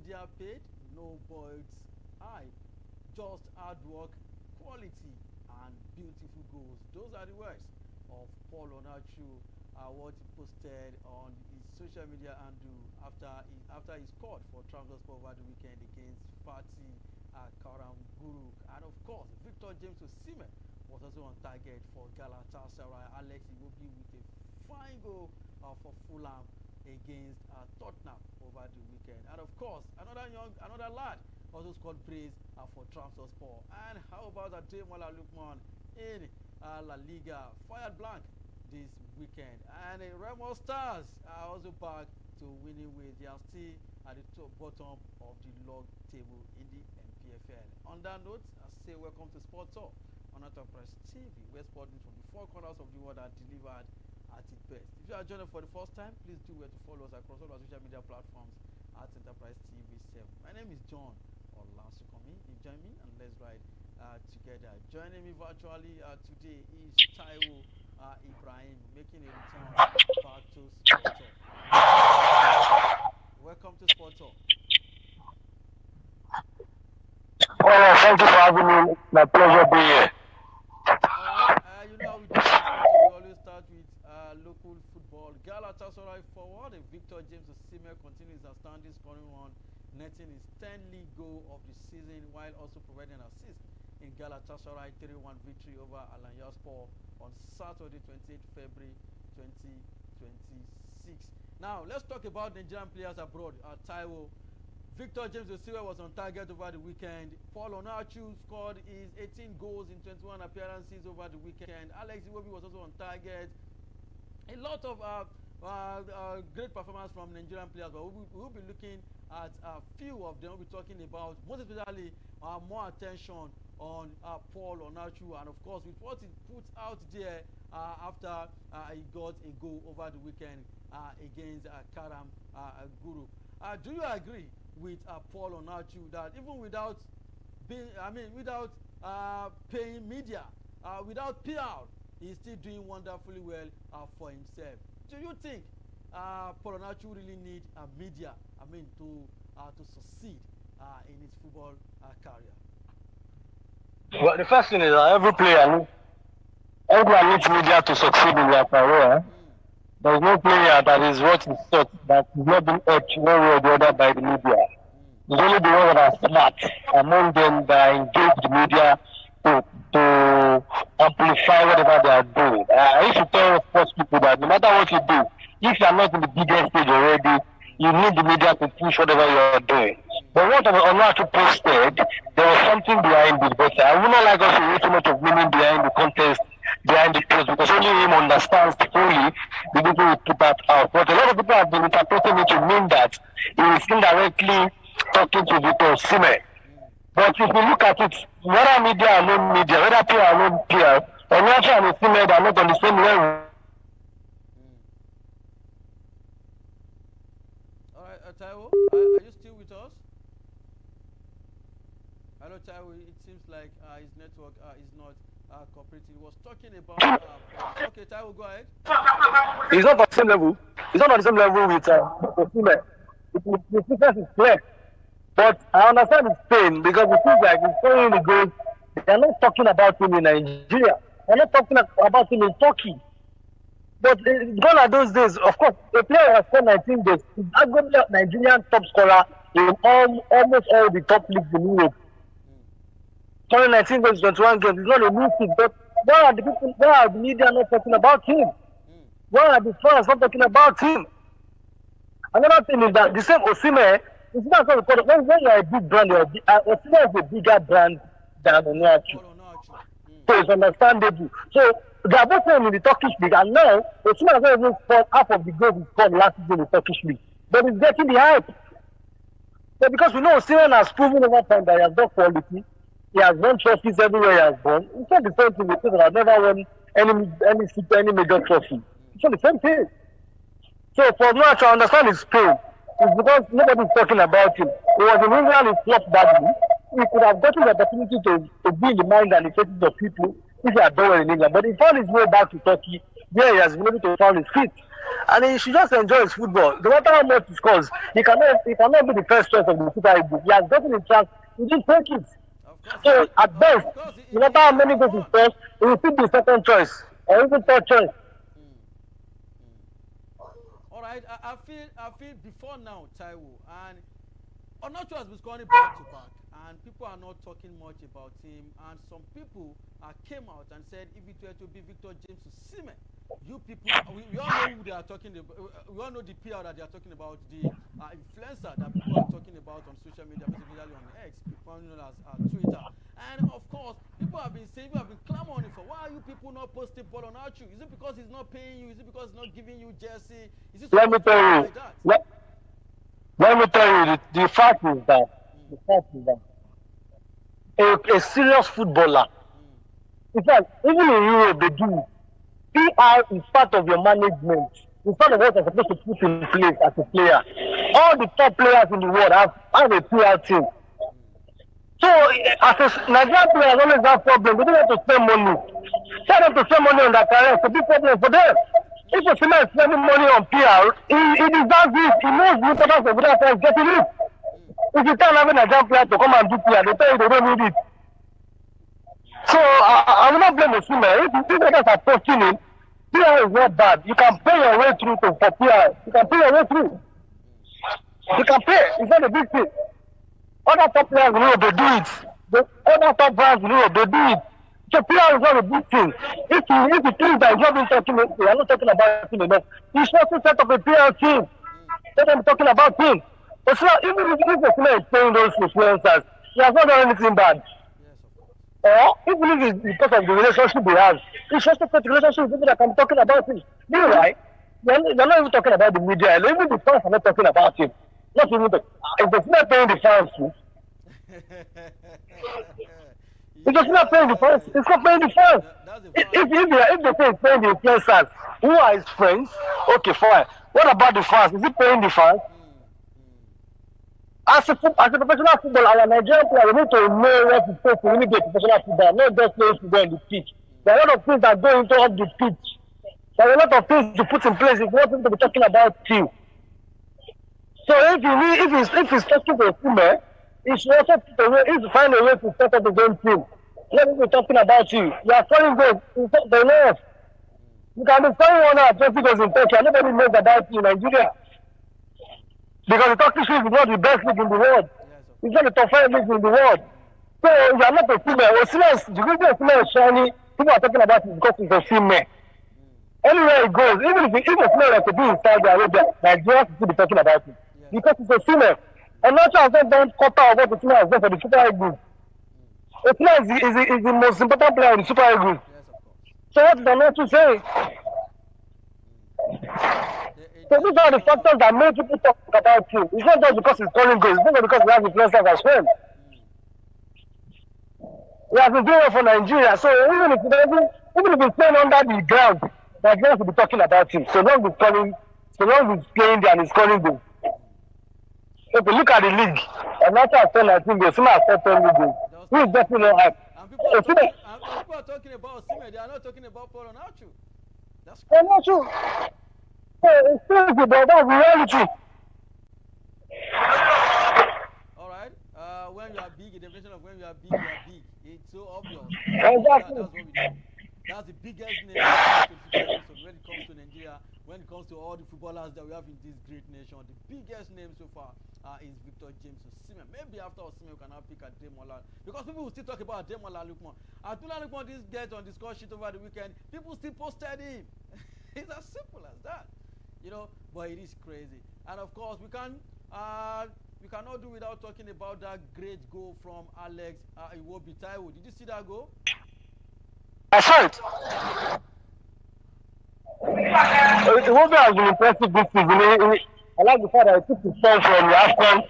media paid, no birds eye, just hard work, quality, and beautiful goals. Those are the words of Paul Onuachu, what he posted on his social media handle after he scored for Trabzonspor over the weekend against Fatih Karanguru. And of course, Victor James Osimhen was also on target for Galatasaray. Alex Iwobi with a fine goal for Fulham against Tottenham over the weekend. And of course, another lad also scored praise for Trabzonspor. And how about Ademola Lookman in La Liga? Fired blank this weekend. And Remo Stars are also back to winning ways. They are still at the top bottom of the log table in the MPFL. On that note, I say welcome to Sport Talk on Enterprise TV, where sport news from the four corners of the world are delivered at its best. If you are joining for the first time, please do well to follow us across all our social media platforms at Enterprise TV 7. My name is John Olasukomi. You join me and let's ride together. Joining me virtually today is Taiwo Ibrahim, making a return back to Sport Talk. Welcome to Sport Talk. Well, thank you for having me. My pleasure being here. You know, we always start with local football. Galatasaray forward, Victor James Osimhen continues a standing scoring run, netting his 10th league goal of the season while also providing an assist in Galatasaray 3-1 victory over Alanyaspor on Saturday, 28th February 2026. Now, let's talk about Nigerian players abroad. Taiwo, Victor James Osimhen was on target over the weekend. Paul Onuachu scored his 18 goals in 21 appearances over the weekend. Alex Iwobi was also on target. A lot of great performance from Nigerian players, but we'll be looking at a few of them. We'll be talking about, most especially, more attention on Paul Onuachu, and of course, with what he put out there after he got a goal over the weekend against Karam Guru. Do you agree with Paul Onuachu that even without paying media, without PR, he's still doing wonderfully well for himself? Do you think Paul Onuachu really need media, to succeed in his football career? Well, the first thing is that everyone needs media to succeed in their career. There is no player that is what is thought that is not being helped one way or the other by the media. It's only the ones that are smart among them that engage the media to amplify whatever they are doing. I used to tell sports people that no matter what you do, if you are not in the biggest stage already, you need the media to push whatever you are doing. But what Onuachu posted, there was something behind it. But I would not like us to read too much of meaning behind the contest, behind the post, because only him understands fully the people who put that out. But a lot of people have been interpreting it to mean that he is indirectly talking to Victor Osimhen. But if you look at it, whether media or no media, whether PR or no PR, Onuachu and Osimhen are not on the same level. All right, Taiwo, are you still with us? Hello, Taiwo. It seems like his network is not cooperating. He was talking about. Okay, Taiwo, go ahead. He's not on the same level. He's not on the same level with Osimhen. The difference is clear. But I understand his pain because it feels like he's scoring the goals. They are not talking about him in Nigeria. They are not talking about him in Turkey. But gone are those days. Of course, a player has scored 19 goals. He's arguably a Nigerian top scorer in almost all the top leagues in Europe. Scoring 19 goals, 21 games. It's not a new thing. But why are the media not talking about him? Why are the fans not talking about him? Another thing is that the same Osimhen, it's not so important. When you are a big brand, Osimhen is a bigger brand than Onuachu. So it's understandable. So they are both playing in the Turkish league, and now Osimhen has not even scored half of the goals he scored last season in the Turkish league. But he's getting the hype. But because we know Osimhen has proven over time that he has got quality, he has won trophies everywhere he has gone. It's not the same thing with people that have never won any major trophy. It's not the same thing. So for Onuachu, I understand his pain. It's because nobody is talking about him. He was in England, he flopped badly. He could have gotten the opportunity to be in the mind and the faces of people if he had done well in England. But he found his way back to Turkey, where he has been able to find his feet. and he should just enjoy his football. No matter how much he scores, he cannot be the first choice of the Super Eagles. He has gotten a chance, he didn't take it. So at best, no matter how many goals he scores, he will still be second choice or even third choice. All right, I feel before now, Taiwo, and Onuachu has been scoring back to back, and people are not talking much about him. And some people came out and said, if it were to be Victor James Osimhen, you people, we all know who they are talking about. We all know the PR that they are talking about, the influencer that people are talking about on social media, particularly on X, known as Twitter. And of course, people have been saying, people have been clamoring for, why are you people not posting Paul Onuachu? Is it because he's not paying you? Is it because he's not giving you jersey? Is it Let me tell you. like that? Let me tell you, the fact is that a serious footballer, in fact, even in Europe, they do. PR is part of your management. It's part of what you're supposed to put in place as a player. All the top players in the world have a PR team. So, as a Nigerian players always have problems. They don't have to spend money. Tell them to spend money on their career. It's a big problem for them. If Osimhen is spending money on PR, he deserves it. He knows the importance of that and getting it. If you tell having a Nigerian player to come and do PR, they tell you they don't need it. So I will not blame Osimhen. If others are posting him, PR is not bad. You can pay your way through for PR. You can pay your way through. You can pay. It's not a big thing. Other top players in Europe, they do it. The other top brands in Europe, they do it. So PR is not a big thing. If you think that you're not talking, we are not talking about him enough. You should also set up a PR team. Let them talking about him. But so even if Osimhen is paying those influencers, he has not done anything bad. Or even if it's because of the relationship he has, he should also set the relationship with people that can be talking about him. You know why? They're not even talking about the media. Even the fans are not talking about him. Not even if it's not paying the fans too. It's not paying the fans. It's not paying the fans. If they say it's paying the influencers, who are his friends? Okay, fine. What about the fans? Is he paying the fans? As a professional footballer, our Nigerian players need to know what it takes to really be a professional footballer, not just playing football on the pitch. There are a lot of things that go into off the pitch. There are a lot of things to put in place if you want him to be talking about you. So if he's talking to a teammate, he should also find a way to set up his own team. Let me be talking about you. You are scoring goals. They know. You can be scoring 120 goals in Turkey. Nobody knows about you in Nigeria. Because the Turkish league is not the best league in the world. It's not the top 5 league in the world. So you are not a female. The reason Osimhen is shiny, people are talking about it because he's a female. Anywhere he goes, even if Osimhen were to be in Saudi Arabia, Nigeria should be talking about it. Because he's a female. And not sure has not done quarter of what Osimhen has done for the Super Eagles. Osimhen is the most important player in the Super Eagles. So what did Onuachu say? So these are the factors that make people talk about him. It's not just because he's calling goals, it's not because he has influencers as well. He has been doing it for Nigeria, so even if he's playing under the ground, Nigerians will be talking about him. So long he's playing there and he's calling goals. If you look at the league, Onuachu has 10-19 goals, Osimhen has 10 goals. Who is definitely not hype? And people are talking about Osimhen, they are not talking about Paul Onuachu. That's Onuachu. It's crazy, but that's reality. All right. When you are big, the definition of when you are big, you are big. It's so obvious. Exactly. That's what we do. That's the biggest name when it comes to Nigeria. When it comes to all the footballers that we have in this great nation, the biggest name so far is Victor James Osimhen. Maybe after Osimhen, we can now pick Ademola, because people will still talk about Ademola Lookman. Abdullah Lookman didn't get on the score sheet over the weekend. People still posted him. It's as simple as that. You know, but it is crazy. And of course, we cannot do without talking about that great goal from Alex Iwobi. Taiwo, did you see that goal? I saw it. Iwobi has been impressive this season. I like the fact that he took his son from the Ekong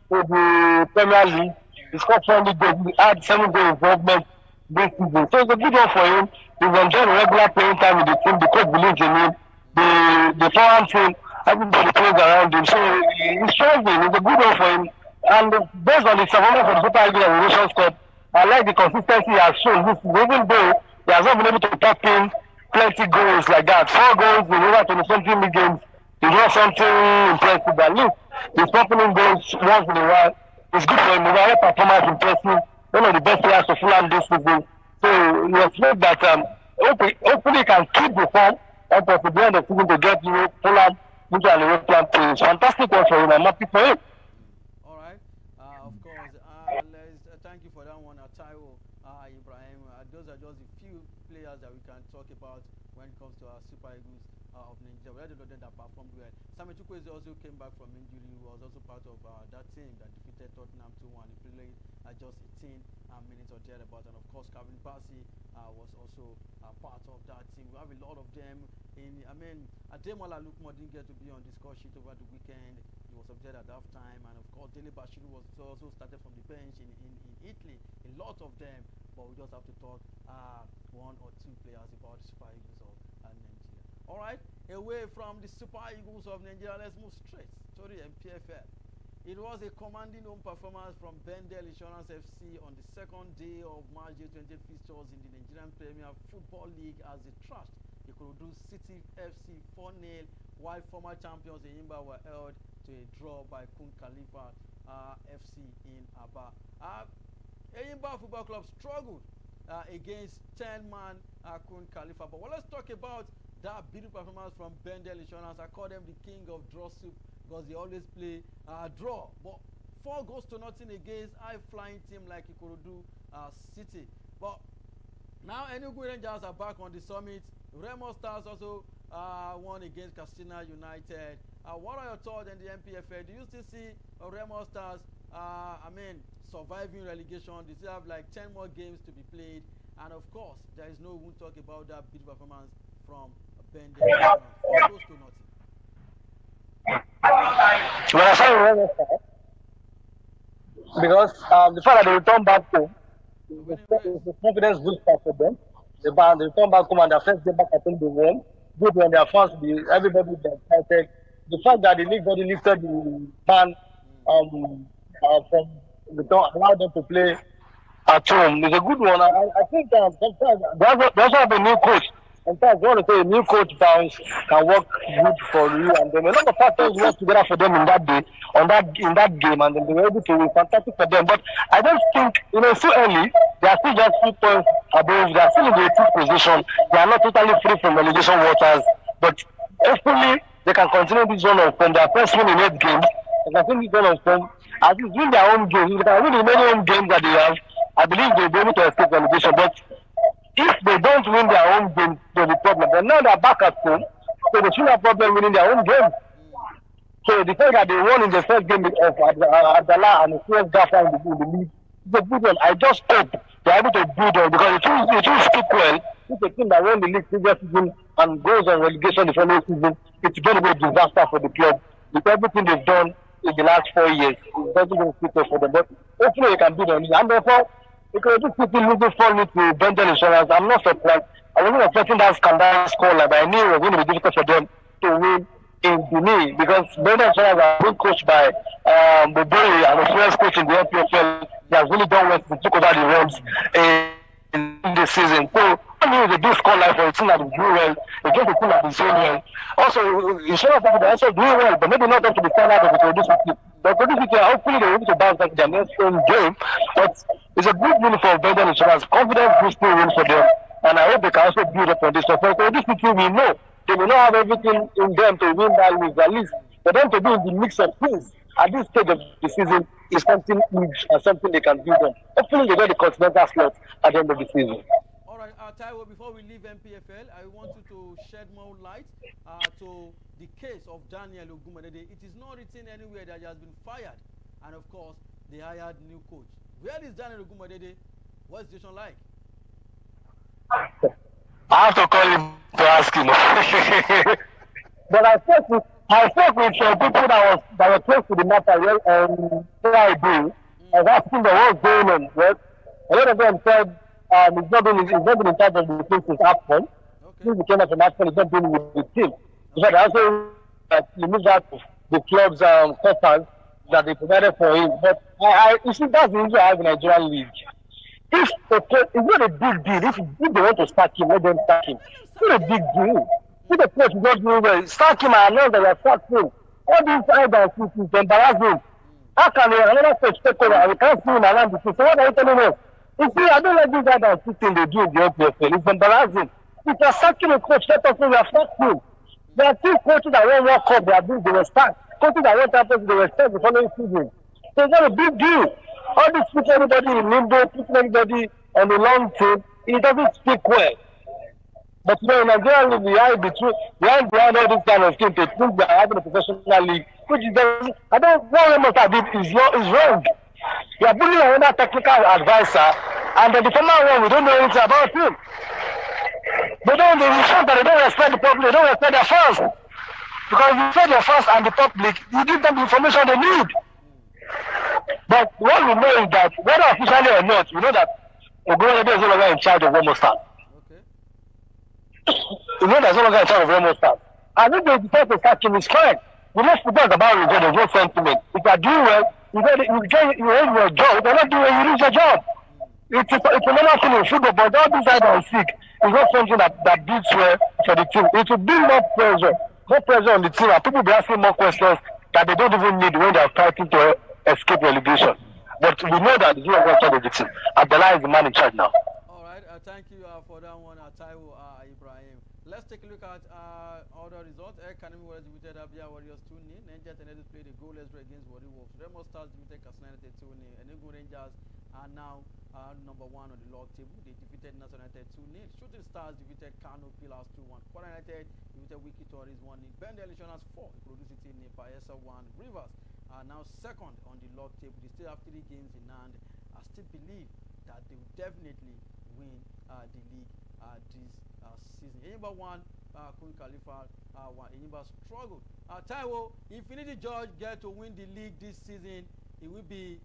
to the Premier League. He scored 20 goals. He had 7 goal involvement this season. So it's a good one for him. He's enjoying regular playing time with the team. The coach believes in him. The forehand team, everybody plays around him. So he's struggling. It's a good one for him. And based on the performance of the Super Eagles and Nations Cup, I like the consistency he has shown. Even though he has not been able to tap in plenty goals like that. 4 goals in over 20-something league games is not something impressive. At least he's popping in goals once in a while. It's good for him. His performance impressive. One of the best players of Fulham this season. So we expect that hopefully he can keep the form up to the end of the season to get Fulham into an European play. It's fantastic one for him. I'm happy for him. All right. Of course. Let's thank you for that one, Taiwo, Ibrahim. Those are just a few players that we can talk about when it comes to our Super Eagles of Nigeria. We had a lot that performed well. Samuel Chukwueze also came back from injury. He was also part of that team that defeated Tottenham 2-1. He played just 18 minutes or thereabouts. And of course, Calvin Bassey was also part of that team. We have a lot of them. Ademola Lookman didn't get to be on the score sheet over the weekend. He was upset at half time. And of course, Dele Bashiru was also started from the bench in Italy. A lot of them. But we just have to talk one or two players about the Super Eagles of Nigeria. All right, away from the Super Eagles of Nigeria, let's move straight to the MPFL. It was a commanding home performance from Bendel Insurance FC on the second day of March 20 fixtures in the Nigerian Premier Football League as they trashed Ikorodu City FC 4-0, while former champions Eyimba were held to a draw by Kun Khalifa FC in Aba. Eyimba Football Club struggled against 10-man Kun Khalifa. But let's talk about that beautiful performance from Bendel Insurance. I call them the king of draw soup because they always play draw. But 4-0 against high-flying team like Ikorodu City. But now Enugu Rangers are back on the summit. Remo Stars also won against Katsina United. What are your thoughts on the MPFL? Do you still see Remo Stars surviving relegation? They still have like 10 more games to be played. And of course, there is no one talk about that big performance from Bendel. 4-0. Well, I find Remo Stars because the fact that they return back home is a confidence booster for them. They return back home and their first day back, I think they won. Good when their fans, everybody was excited. The fact that the league body lifted the ban from don't allow them to play at home is a good one. I think sometimes they also have a new coach. Sometimes you want to say a new coach bounce can work good for you, and then a lot of factors work together for them in that day, in that game, and then they were able to win. Fantastic for them. But I don't think so early. They are still just 2 points above. They are still in the 18th position. They are not totally free from relegation waters. But hopefully they can continue this run of form. Their first win in 8 games. They can continue this run of form. At least win their own games. If they can win the many home games that they have, I believe they'll be able to escape relegation. But if they don't win their own games, there'll be problem. But now they're back at home, so they shouldn't have problem winning their own games. So the fact that they won in the first game of Adala and the first Gaffer in the league is a good one. I just hope they're able to build on, because it will speak well. It's a team that won the league previous season and goes on relegation the following season. It's going to be a disaster for the club. With everything they've done in the last 4 years, it's not going to speak well for them. But hopefully they can build on it. And therefore, because this people losing 4-0 to Bendel Insurance, I'm not surprised. I wasn't expecting that scandal score, but I knew it was going to be difficult for them to win in Benin, because Bendel Insurance are being coached by Bobori, and the first coach in the NPFL. He has really done well to took over the realms in this season. So I knew it was a big score line for a team that is doing well against a team that is doing well. Also, Insurance are also doing well, but maybe not up to the standard of the Produce. But Produce, hopefully they will be able to bounce back their next home game. But it's a good win for Bendel Insurance. Confidence boosting win for them. And I hope they can also build up on this. So for this team, we know they will not have everything in them to win that league. At least for them to be in the mix of things at this stage of the season is something huge and something they can build on. Hopefully they get the continental slot at the end of the season. All right, Taiwo, before we leave MPFL, I want you to shed more light to the case of Daniel Ogunmadede. It is not written anywhere that he has been fired. And of course, they hired new coach. Where is Daniel Ogunmadede? What's the situation like? I have to call him to ask him. But I spoke with people that were close to the matter where I do. I was asking them what's going on. Right? A lot of them said he's not been in charge of the team since AFCON. Since he came out from AFCON, he's not been with the team. But I also he moved out of the club's coffers that they provided for him. But you see, that's the issue I have in the Nigerian league. If it's not a big deal, if they want to start him, let them start him. What a big deal. If the coach is not doing well, sack him and announce that you are sacked him. All these hide and seek is embarrassing. How can another coach take over and we can't see him around the field? So what are you telling us? You see, I don't like this hide and seek thing they do in the NPFL. It's embarrassing. If you are sacking a coach, let us know you are sacked him. There are two coaches that won World Cup, they were sacked. Coaches that won Champions, they were sacked the following season. So it's not a big deal. All this putting everybody in limbo, putting everybody on the long team, it doesn't speak well. But you know, in Nigeria, behind all this kind of thing, they think they are having a professional league, which is I don't what we must have did is wrong. We are bringing another technical advisor, and the former one we don't know anything about him. They show that they don't respect the public, they don't respect their fans. Because if you respect their fans and the public, you give them the information they need. But what we know is that, whether officially or not, we know that Ogunwale is no longer in charge of Remo Stars. You know there's no longer in charge of Remo Stars. And if they decide to sack him, it's fine. We must forget about result, there's no sentiment. If you are doing well, you get your job. If you're not doing well, you lose your job. It's a normal thing in football, but all this hide and seek is not something that builds well for the team. It will build more pressure on the team, and people will be asking more questions that they don't even need when they are fighting to escape relegation. But we know that the not going to the team. Abdullah is the man in charge now. All right, thank you for that one, Taiwo Ibrahim. Let's take a look at other results. Academy Warriors defeated Abia Warriors 2-0. Niger Tenerife played a goalless draw against Warri Wolves. Remo Stars defeated Katsina United 2-0. Enugu Rangers are now number 1 on the log table. They defeated National United 2-0. Shooting Stars defeated Kano Pillars 2-1. Kwara United defeated Wiki Tories 1-0. Bendel Electioners 4. Ikorodu City 0. Bayelsa 1. Rivers are now second on the log table. They still have 3 games in hand. I still believe that they will definitely win the league this season. Enyimba won, Queen Khalifa won. Enyimba struggled. Taiwo, Infinity George get to win the league this season. It will be,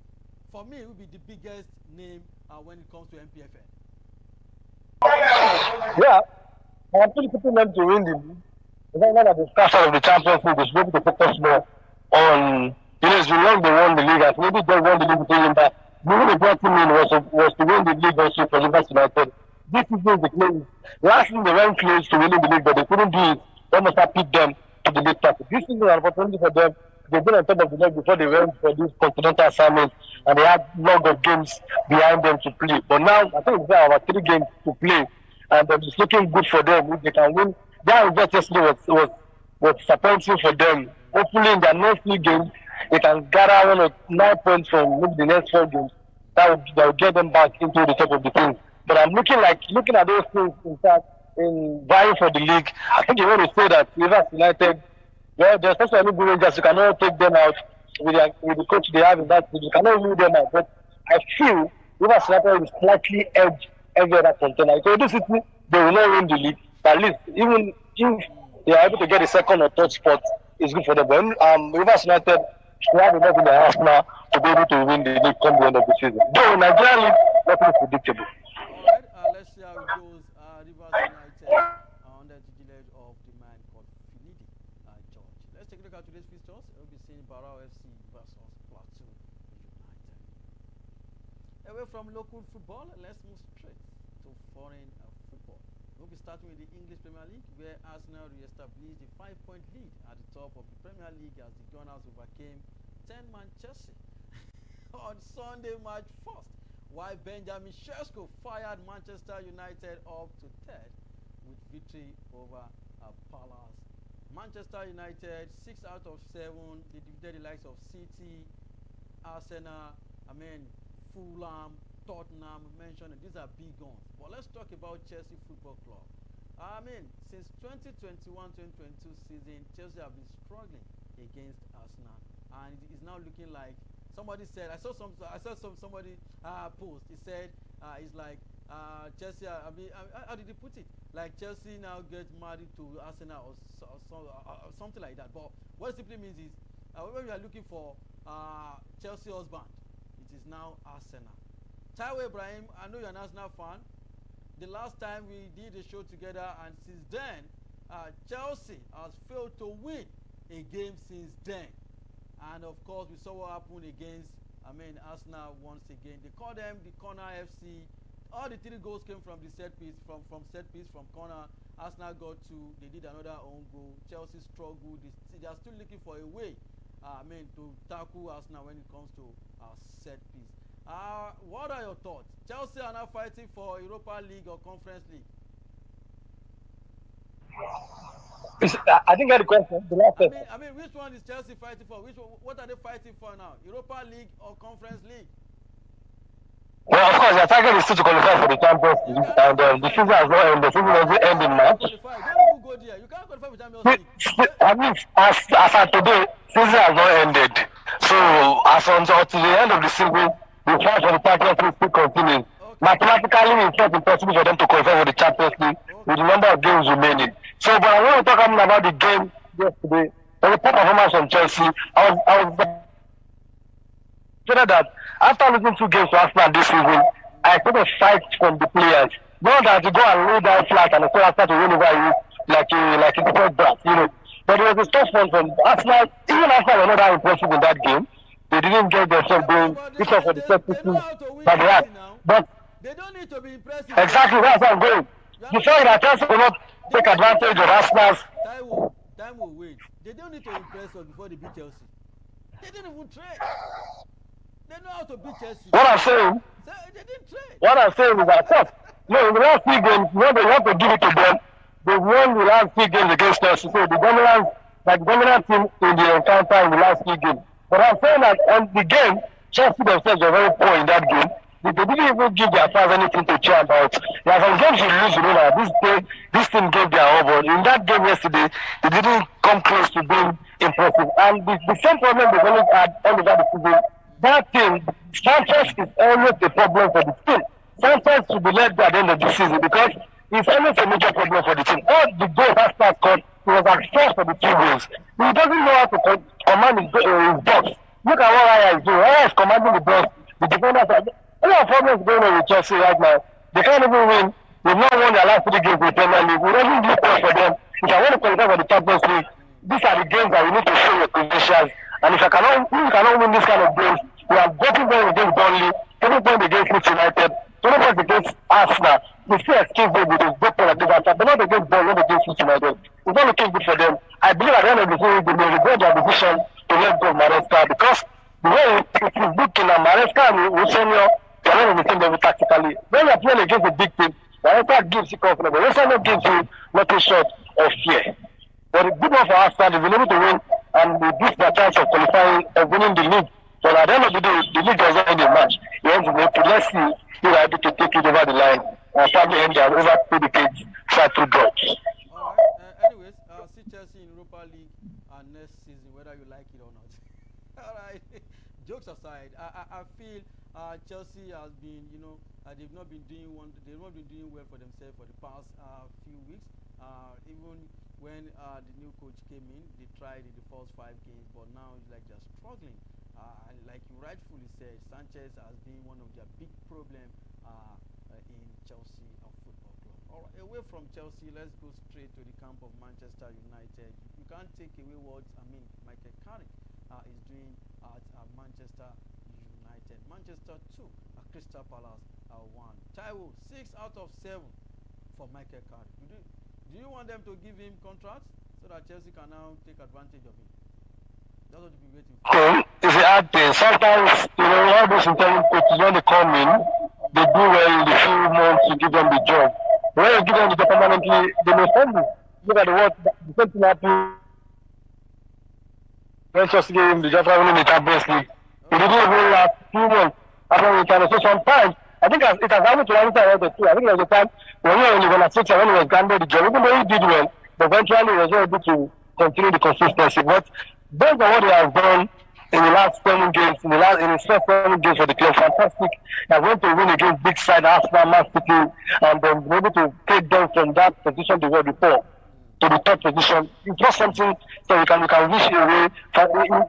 for me, it will be the biggest name when it comes to MPFL. Yeah, I'm still putting them to win the league. Now that the discussion of the Champions League is maybe to focus more on, it's been long they won the league, and maybe they won the league with Enyimba. Maybe the best thing was to win the league also for Rivers United. This season is the close. Last season they went close to winning the league, but they couldn't do it. They must have picked them to the league title. This season is an opportunity for them. They've been on top of the league before they went for this continental assignment, and they had a lot of games behind them to play. But now, I think they have about 3 games to play, and it's looking good for them. If they can win, their result yesterday was disappointing for them. Hopefully, in their next 3 games, they can gather 9 points from maybe the next 4 games. That will get them back into the top of the team. But I'm looking at those things, in fact, in vying for the league. I think you want to say that Rivers United, well, there's also any good Rangers, you cannot take them out with the coach they have in that team. You cannot rule them out. But I feel Rivers United will slightly edge every other contender. So this city, they will not win the league. But at least, even if they are able to get a 2nd or 3rd spot, it's good for them. But Rivers United should have enough in their house now to be able to win the league come the end of the season. Though Nigerian league, nothing is predictable. Alright, let's see how it goes. Rivers United under the tutelage of the man called Finidi George. Let's take a look at today's fixtures. We'll be seeing Barao FC versus Plateau United. Away from local football, let's move straight to foreign football. We'll be starting with the English Premier League, where Arsenal re-established the 5-point lead at the top of the Premier League as the Gunners overcame 10-man Chelsea on Sunday, March 1st, while Benjamin Sesko fired Manchester United up to 3rd with victory over Palace. Manchester United, 6 out of 7, they defeated the likes of City, Arsenal, Fulham, Tottenham, mentioned. These are big guns. But let's talk about Chelsea Football Club. Since 2021-2022 season, Chelsea have been struggling against Arsenal, and it is now looking like somebody said. I saw somebody post. He said it's like Chelsea. How did he put it? Like Chelsea now gets married to Arsenal or something like that. But what it simply means is when we are looking for Chelsea husband, it is now Arsenal. Taiwo Ibrahim, I know you're an Arsenal fan. The last time we did a show together, and since then, Chelsea has failed to win a game since then. And of course, we saw what happened against Arsenal once again. They call them the Corner FC. All the 3 goals came from the set piece, from set piece, from corner, Arsenal got two. They did another own goal. Chelsea struggled. They are still looking for a way. To tackle Arsenal when it comes to set piece. What are your thoughts? Chelsea are now fighting for Europa League or Conference League. I didn't get the question. The last question. Which one is Chelsea fighting for? What are they fighting for now? Europa League or Conference League? Well, of course, the target is still to qualify for the Champions League, and the season has not ended. The season will end in March. Don't even go there. You can't qualify for Champions League. As of today, season has not ended. So, as until the end of the season, the fight for the Champions League still continues. Okay. Mathematically, it's not impossible for them to qualify for the Champions League with the number of games remaining. So, but I want to talk about the game yesterday. The poor performance from Chelsea. I was that after losing 2 games to Arsenal this season, I expect a fight from the players. Not that to go and lay down flat and after to win over you like a different brat, But it was a tough one from Arsenal. Even Arsenal were not that impressive in that game. They didn't get themselves going. This was for the first 15 by the right. But they don't need to be impressive. Exactly, that's how I'm going. You saw that Chelsea will not take advantage of Arsenal's. Time will wait. They don't need to impress us before they beat Chelsea. They didn't even try. They know how to beat Chelsea. What I'm saying? They didn't try. What I'm saying is that first, in the last 3 games, you have to give it to them. They won the last 3 games against Chelsea. So the dominant team in the encounter in the last 3 games. But I'm saying that on the game, Chelsea themselves were very poor in that game. They didn't even give their fans anything to cheer about. There are some games you lose, that this team gave their all, but in that game yesterday, they didn't come close to being impressive. And the same problem they've always had all over the season, that team, Sanchez is always a problem for the team. Sanchez should be let go at the end of the season because it's always a major problem for the team. All the goals Arsenal scored, he was at first for the 2 goals. He doesn't know how to command his box. Look at what Raya is doing. Raya is commanding the box. The defenders are... A lot of problems going on with Chelsea right now. They can't even win. They've not won their last 3 games in the Premier League. We doesn't look well for them. If I want to qualify for the Champions League, these are the games that we need to show your credentials. And if you cannot win this kind of games, we are getting them against Burnley, 20 points against Leeds United, 20 points against Arsenal. We still excuse them with a good point like this, but not against Burnley, not against Leeds United. It's not looking good for them. I believe at the end of the season, they may regret their decision to let go of Maresca because the way it is looking at Maresca and Rossonio, they are not on the same level tactically. When you are playing against a big team, Maresca gives you confidence, but Rossonio gives you nothing short of fear. But the good one for Arsenal, they've been able to win and they boost their chance of qualifying and winning the league. But at the end of the day, the league doesn't end in March. It ends in April. Let's see if they are able to take it over the line and probably end their over 2 decades fight through drops. Alright, anyways, see Chelsea in Europa League next season, whether you like it or not. Alright, jokes aside, I feel Chelsea has been, they've not been doing well for themselves for the past few weeks. Even when the new coach came in, they tried in the first 5 games, but now it's like they're struggling. And like you rightfully said, Sanchez has been one of their big problems in Chelsea Football Club. All right, away from Chelsea, let's go straight to the camp of Manchester United. You can't take away what Michael Carrick is doing at Manchester United. Manchester 2, Crystal Palace 1. Taiwo 6 out of 7 for Michael Carrick. Do you want them to give him contracts so that Chelsea can now take advantage of him? That's what you've been waiting for. It's a hard thing. Sometimes, all those intelligent coaches, when they come in, they do well in the few months to give them the job. When you give them the job permanently, they may stumble. Look at the same thing happened when Chelsea gave him the job in the Champions League. He didn't even last 2 months after the Champions League. So sometimes, I think it has happened to Arnold too. I think there was a time when he was in the six when he was granted the job, even though he did well, but eventually he was not able to continue the consistency. But based on what he has done in the last 7 games, in his first 7 games for the club, fantastic. He has went to win against big side Arsenal, Man City, and then been able to take them from that position they were before to the third position. It's not something that we can wish away.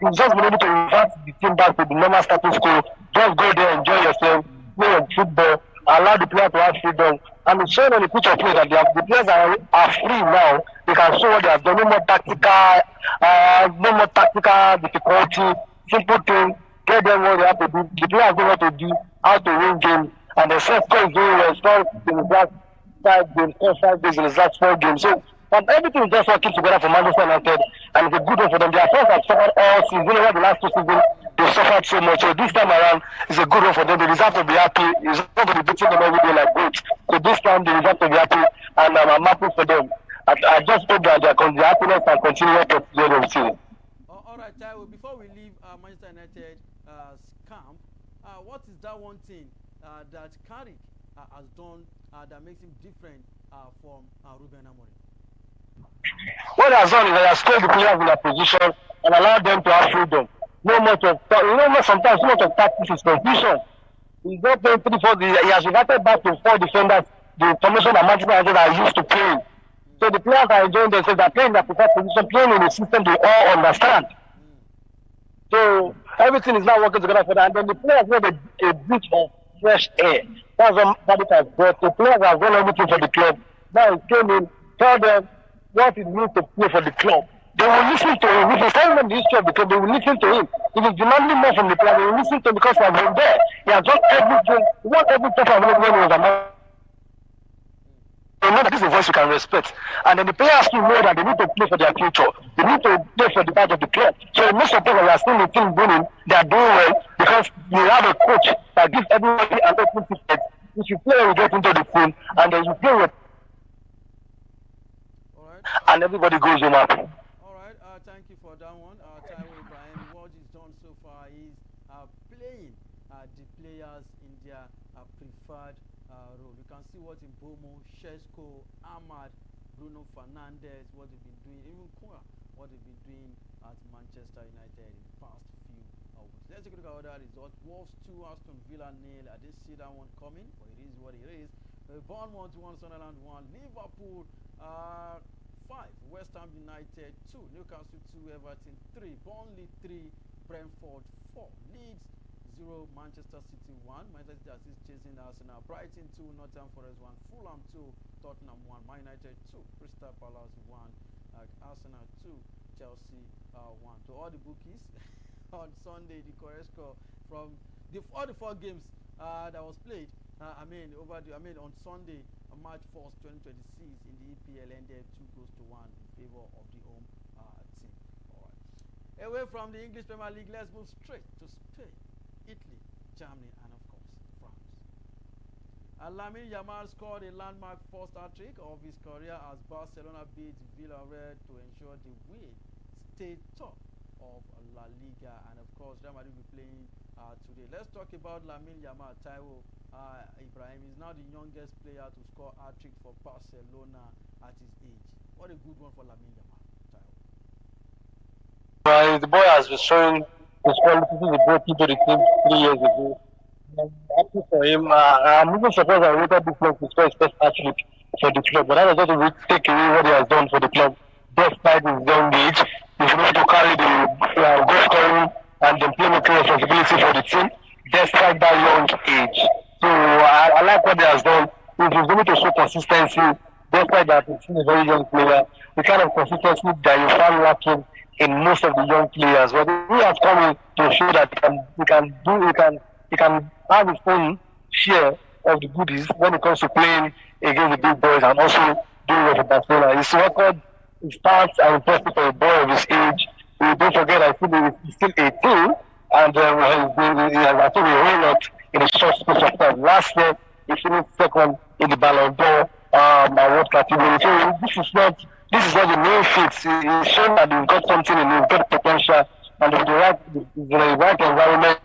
He's just been able to revert the team back to the normal status quo. Just go there, enjoy yourself, play your football, allow the player to have freedom. And it's showing on the pitch of play that the players are free now. They can show what they have done. No more tactical difficulty. Simple thing. Get them what they have to do. The players know what to do, how to win games. And the set is doing well. It's not in the last 5 games, scored 5 goals in his last 4 games. So everything is just working together for Manchester United, and it's a good one for them. Their fans have suffered all season. Over the last 2 seasons, they suffered so much. So this time around, it's a good one for them. They deserve to be happy. It's not to be beating them every day like goats. So this time they deserve to be happy, and I'm happy for them. I just hope that their happiness can continue up to the end of the season. All right, Taiwo, before we leave Manchester United camp, what is that one thing that Carrick has done that makes him different from Ruben Amorim? What he has done is he has told the players in their position and allowed them to have freedom. No much of sometimes so much of tactics is confusion. He's not playing 3-4. He has reverted back to 4 defenders, the formation that Manchester United are used to playing. So the players are enjoying themselves. They're playing in their preferred position, playing in a system they all understand. So everything is now working together for that. And then the players get a bit of fresh air. That's what Paddock has brought. The players have done everything for the club. Now he came in, told them what it means to play for the club. They will listen to him. If he's telling them the history of the club, they will listen to him. If he's demanding more from the players, they will listen to him because he has been there. He has done everything. He won every trophy available when he was a man. They know that this is a voice you can respect. And then the players too know that they need to play for their future. They need to play for the badge of the club. So most of the time, we are seeing the team winning. They are doing well because you have a coach that gives everybody an open ticket. If you play, you get into the team, and then you play with, and everybody goes home happy. All right, thank you for that one. Taiwo Ibrahim, what he's done so far is playing the players in their preferred role. You can see what in Bomo, Shesko, Ahmad, Bruno Fernandes, what they've been doing, even Kura, what they've been doing at Manchester United in the past few weeks. Let's take a look at other results. Wolves 2, Aston Villa 0. I didn't see that one coming, but it is what it is. Bournemouth 1, Sunderland 1, Liverpool 5, West Ham United 2, Newcastle 2, Everton 3, Burnley 3, Brentford 4, Leeds 0, Manchester City 1, Manchester City chasing Arsenal, Brighton 2, Nottingham Forest 1, Fulham 2, Tottenham 1, Man United 2, Crystal Palace 1, Arsenal 2, Chelsea 1. To all the bookies, on Sunday the correct score from all the 4 games that was played. On Sunday, March 1st, 2026, in the EPL ended 2-1 in favor of the home team. All right. Away from the English Premier League, let's move straight to Spain, Italy, Germany, and of course, France. Lamine Yamal scored a landmark first hat-trick of his career as Barcelona beat Villarreal to ensure the win stay top of La Liga, and of course, Real Madrid will be playing today. Let's talk about Lamine Yamal. Taiwo Ibrahim is now the youngest player to score hat-trick for Barcelona at his age. What a good one for Lamine Yamal, Taiwo. The boy has been showing his qualities he brought into the team 3 years ago. I'm happy for him. I'm even surprised I waited this long to score his first hat-trick for the club, but that does not take away what he has done for the club. Despite his young age, he's able to carry the goal scoring and the playmaking responsibility for the team despite that young age. So I like what he has done. He's able to show consistency despite that he's a very young player. The kind of consistency that you find lacking in most of the young players. But he has come in to show that he can have his own share of the goodies when it comes to playing against the big boys and also doing well for Barcelona. His record, his stats are impressive for a boy of his age. Don't forget, I think he's still 18, and he has achieved a whole lot in a short space of time. Last year, he finished second in the Ballon d'Or award category. So this is not the main fit. He's shown that he's got something in him, he's got potential, and with the right environment,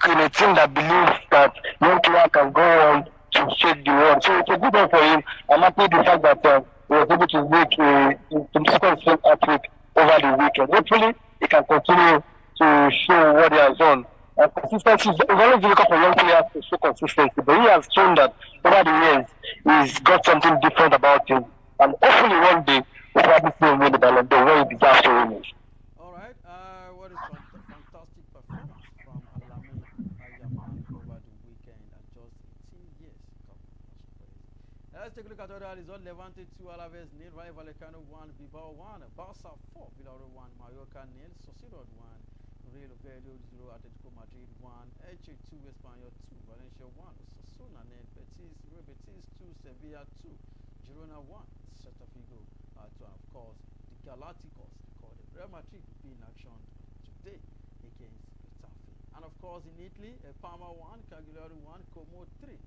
in a team that believes that young player can go on to shake the world. So it's a good one for him. I'm happy with the fact that he was able to make to score his first hat-trick over the weekend. Hopefully, he can continue to show what he has done. Consistency is always difficult for young players to show consistency, but he has shown that over the years he's got something different about him. And hopefully one day we'll probably see him win the Ballon d'Or where he deserves to win it. All right. What a fantastic performance from Lamine Yamal over the weekend at just 18 years. Let's take a look at other results. Levante 2, Alaves 0, Rayo Vallecano 1, Bilbao 1, Barca 4, Villarreal 1, Mallorca 0, Sociedad 1, Real Oviedo 0, Atletico Madrid 1, Elche 2, Espanyol 2, Valencia 1, Osasuna 0, Real Betis 2, Sevilla 2, Girona 1, Celta Vigo 2, and of course the Galacticos, they call them. Real Madrid will be in action today against Getafe. And of course in Italy, Parma 1, Cagliari 1, Como 3,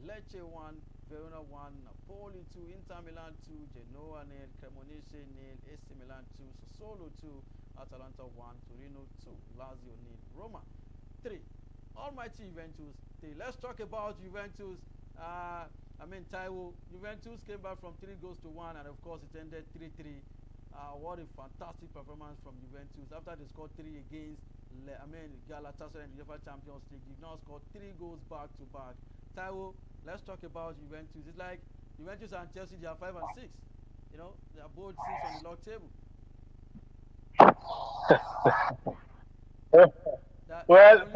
Lecce 1, Verona 1, Napoli 2, Inter Milan 2, Genoa 0, Cremonese 0, AC Milan 2, Sassuolo 2, Atalanta 1, Torino 2, Lazio 0, Roma 3. Almighty Juventus 3. Let's talk about Juventus. Taiwo. Juventus came back from 3 goals to 1, and of course it ended 3-3. What a fantastic performance from Juventus. After they scored 3 against Galatasaray in the UEFA Champions League, they've now scored 3 goals back to back. Taiwo, let's talk about Juventus. It's like Juventus and Chelsea, they are 5 and 6. You know, they are both 6 on the log table. Well, it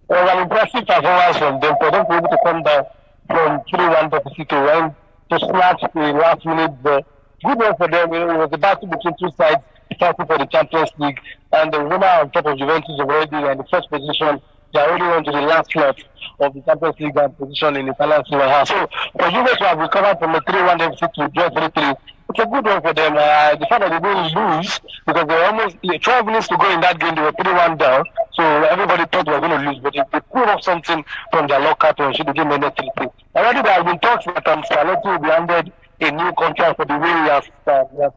was an impressive performance from them for them to be able to come down from 3-1 deficit to win to snatch the last minute. Good one for them. It was a battle between two sides fighting for the Champions League, and the Roma on top of Juventus already in the first position. They already went to the last slot of the Champions League and position in the Italian Serie A. So for Juve to have recovered from a 3-1 deficit to draw 3-3, it's a good one for them. The fact that they didn't lose because they were almost 12 minutes to go in that game, they were 3-1 down. So everybody thought they were going to lose, but they pulled off something from their locker to ensure the game ended 3-3. Already there have been talks that Spalletti will be handed a new contract for the way he has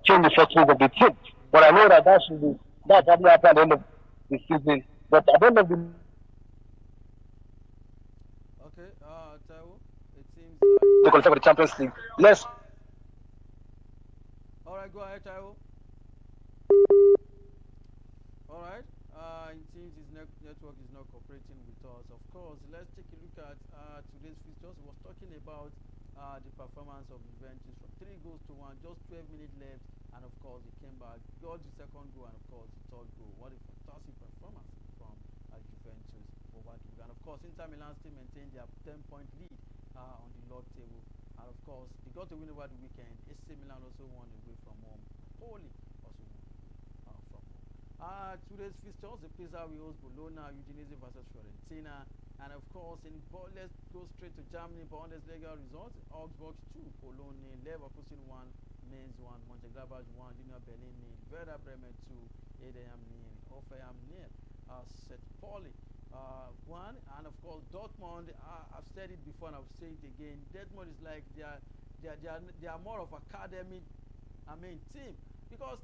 changed the structures of the team. But I know that should be that probably happen at the end of the season. But at the end of the okay, Taiwo, it seems they qualify for the Champions League. Let's. All right, go ahead, Taiwo. All right. It seems his network is not cooperating with us. Of course, let's take a look at today's fixtures. We was talking about the performance of Juventus from 3 goals to 1, just 12 minutes left, and of course they came back, got the second goal, and of course the third goal. What a fantastic performance from Juventus over the week. And of course Inter Milan still maintained their 10-point lead on the log table, and of course they got a win over the weekend. AC Milan also won away from home. Napoli also won away from home. Today's fixtures, the Pisa will host Bologna, Udinese versus Fiorentina. And of course, let's go straight to Germany. Bundesliga results: Augsburg 2, Cologne 0, Leverkusen 1, Mainz 1, Mönchengladbach 1, Union Berlin 0, Werder Bremen 2, Heidenheim 0, Hoffenheim 0, St. Pauli 1, and of course Dortmund. I've said it before and I'll say it again. Dortmund is like they are more of academy, team, because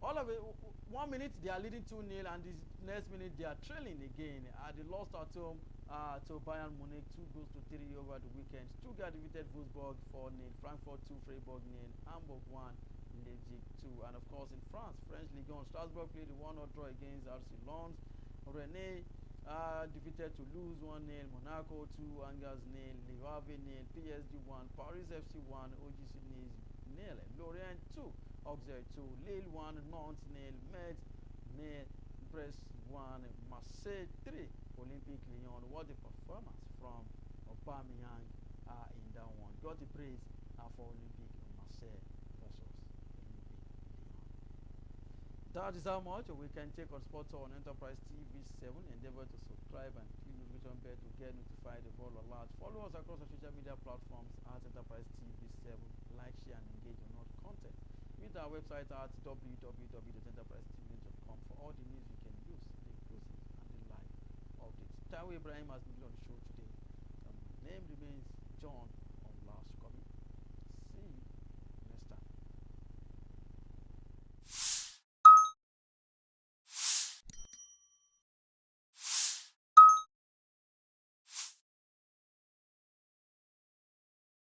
all of it. 1 minute they are leading 2-0, and the next minute they are trailing again. They lost at home to Bayern Munich 2 goals to 3 over the weekend. Stuttgart defeated Wolfsburg 4-0, Frankfurt 2, Freiburg 0, Hamburg 1, Leipzig 2, and of course in France, French Ligue 1, Strasbourg played a 1-0 draw against RC Lens. Rennes defeated Toulouse 1-0, Monaco 2, Angers 0, Le Havre 0, PSG 1, Paris FC 1, OGC Nice 0, Lorient 2, Auxerre 2, Lille 1, Nantes 0, Metz 0, Brest 1, Marseille 3, Olympique Lyon. What a performance from Aubameyang in that one. Got the praise for Olympique Marseille versus Olympique Lyon. That is how much we can take on Sports on Enterprise TV7. Endeavor to subscribe and click notification bell to get notified of all alerts. Follow us across our social media platforms at Enterprise TV7. Like, share, and engage on all content. Visit our website at www.enterprisetv.com for all the news you can use, the exclusive and the live updates. Taiwo Ibrahim has been on the show today. My name remains John